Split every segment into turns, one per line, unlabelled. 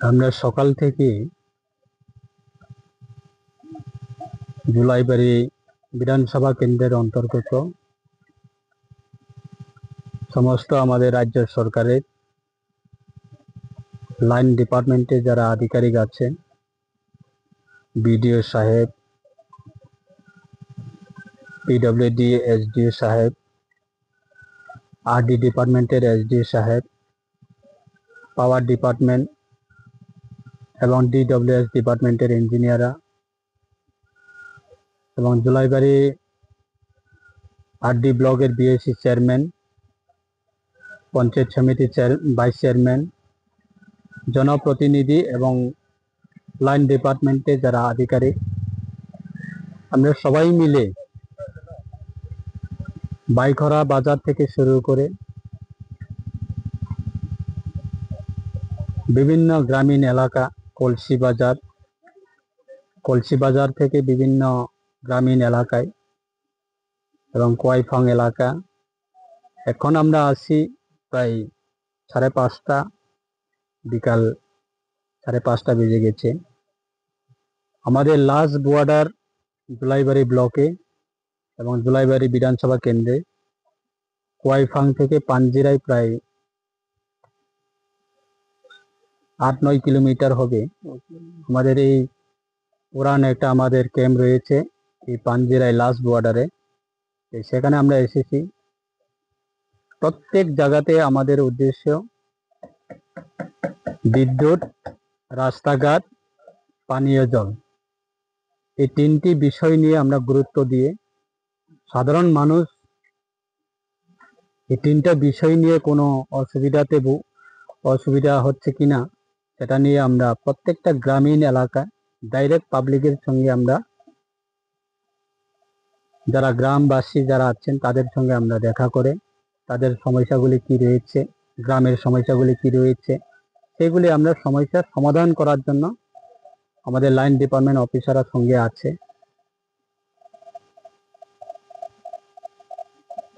আমরা সকাল থেকে জুলাইবাড়ি বিধানসভা কেন্দ্রের অন্তর্গত সমস্ত আমাদের রাজ্য সরকারের লাইন ডিপার্টমেন্টে যারা আধিকারিক আছেন, বিডিও সাহেব, পিডব্লিউডি এসডিও সাহেব, আরডি ডিপার্টমেন্টের এসডিও সাহেব, পাওয়ার ডিপার্টমেন্ট এবং ডিডব্লিউএস ডিপার্টমেন্টের ইঞ্জিনিয়াররা এবং জুলাইবাড়ি আরডি ব্লকের বিএসসি চেয়ারম্যান, পঞ্চায়েত সমিতি ভাইস চেয়ারম্যান, জনপ্রতিনিধি এবং লাইন ডিপার্টমেন্টে যারা আধিকারিক, আমরা সবাই মিলে বাইখরা বাজার থেকে শুরু করে বিভিন্ন গ্রামীণ এলাকা, কলসি বাজার থেকে বিভিন্ন গ্রামীণ এলাকায় এবং কোয়াইফং এলাকা। এখন আমরা আছি প্রায় 5:30, বিকাল 5:30 বেজে গেছে। আমাদের লাস্ট বর্ডার জুলাইবাড়ি ব্লকে এবং জুলাইবাড়ি বিধানসভা কেন্দ্রে কোয়াইফাং থেকে পাঞ্জিরায় প্রায় 8-9 কিলোমিটার হবে। আমাদের এই পুরান একটা আমাদের ক্যাম্প রয়েছে এই পাঞ্জিরায় লাস্ট বর্ডারে, সেখানে আমরা এসেছি। প্রত্যেক জায়গাতে আমাদের উদ্দেশ্য বিদ্যুৎ, রাস্তাঘাট, পানীয় জল, এই 3টি বিষয় নিয়ে আমরা গুরুত্ব দিয়ে সাধারণ মানুষ এই 3টা বিষয় নিয়ে কোনো অসুবিধা হচ্ছে কিনা সেটা নিয়ে আমরা প্রত্যেকটা গ্রামীণ এলাকায় ডাইরেক্ট পাবলিকের সঙ্গে আমরা যারা গ্রামবাসী যারা আছেন তাদের সঙ্গে আমরা দেখা করে তাদের সমস্যাগুলি কি রয়েছে, গ্রামের সমস্যাগুলি কি রয়েছে, সেগুলি আমরা সমস্যার সমাধান করার জন্য আমাদের লাইন ডিপার্টমেন্ট অফিসাররা সঙ্গে আছে।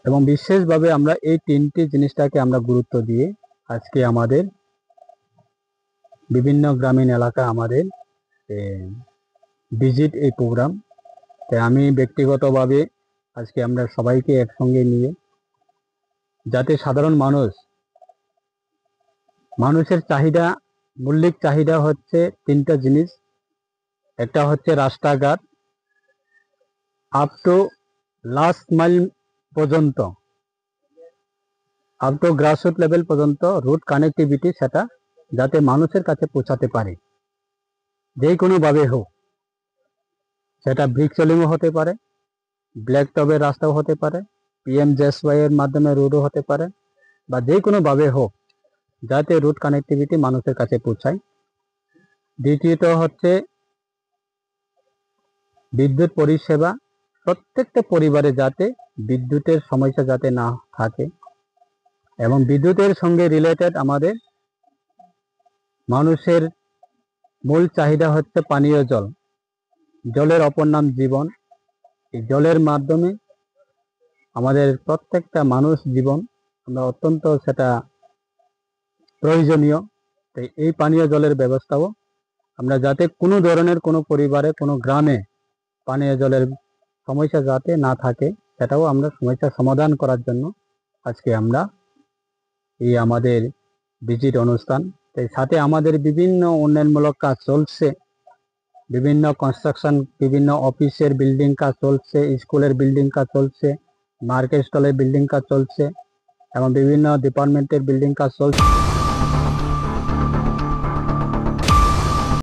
এবং বিশেষভাবে আমরা এই 3টি জিনিসটাকে আমরা গুরুত্ব দিয়ে আজকে আমাদের বিভিন্ন গ্রামীণ এলাকা আমাদের ভিজিট এই প্রোগ্রাম। তাই আমি ব্যক্তিগতভাবে আজকে আমরা সবাইকে একসঙ্গে নিয়ে যাতে সাধারণ মানুষের চাহিদা, মৌলিক চাহিদা হচ্ছে 3টা জিনিস। একটা হচ্ছে রাস্তাঘাট আপ টু লাস্ট মাইল পর্যন্ত, আপ টু গ্রাসরুট লেভেল পর্যন্ত রুট কানেক্টিভিটি, সেটা যাতে মানুষের কাছে পৌঁছাতে পারে যে কোনোভাবে হোক। সেটা ব্রিক সোলিংও হতে পারে, ব্ল্যাক টপের রাস্তাও হতে পারে, PMJSY এর মাধ্যমে রোডও হতে পারে, বা যে কোনোভাবে হোক যাতে রুট কানেক্টিভিটি মানুষের কাছে পৌঁছায়। দ্বিতীয়ত হচ্ছে বিদ্যুৎ পরিষেবা, প্রত্যেকটা পরিবারে যাতে বিদ্যুতের সমস্যা যাতে না থাকে, এবং বিদ্যুতের সঙ্গে রিলেটেড আমাদের মানুষের মূল চাহিদা হচ্ছে পানীয় জল। জলের অপর নাম জীবন। এই জলের মাধ্যমে আমাদের প্রত্যেকটা মানুষ জীবন আমরা অত্যন্ত সেটা প্রয়োজনীয়। তাই এই পানীয় জলের ব্যবস্থাও আমরা যাতে কোনো ধরনের কোনো পরিবারে কোনো গ্রামে পানীয় জলের সমস্যা যাতে না থাকে সেটাও আমরা সমস্যার সমাধান করার জন্য আজকে আমরা এই আমাদের ভিজিট অনুষ্ঠান। তাই সাথে আমাদের বিভিন্ন উন্নয়নমূলক কাজ চলছে, বিভিন্ন কনস্ট্রাকশন, বিভিন্ন অফিসের বিল্ডিং কাজ চলছে, স্কুলের বিল্ডিং কাজ চলছে, মার্কেট স্টলের বিল্ডিং কাজ চলছে এবং বিভিন্ন ডিপার্টমেন্টের বিল্ডিং কাজ চলছে।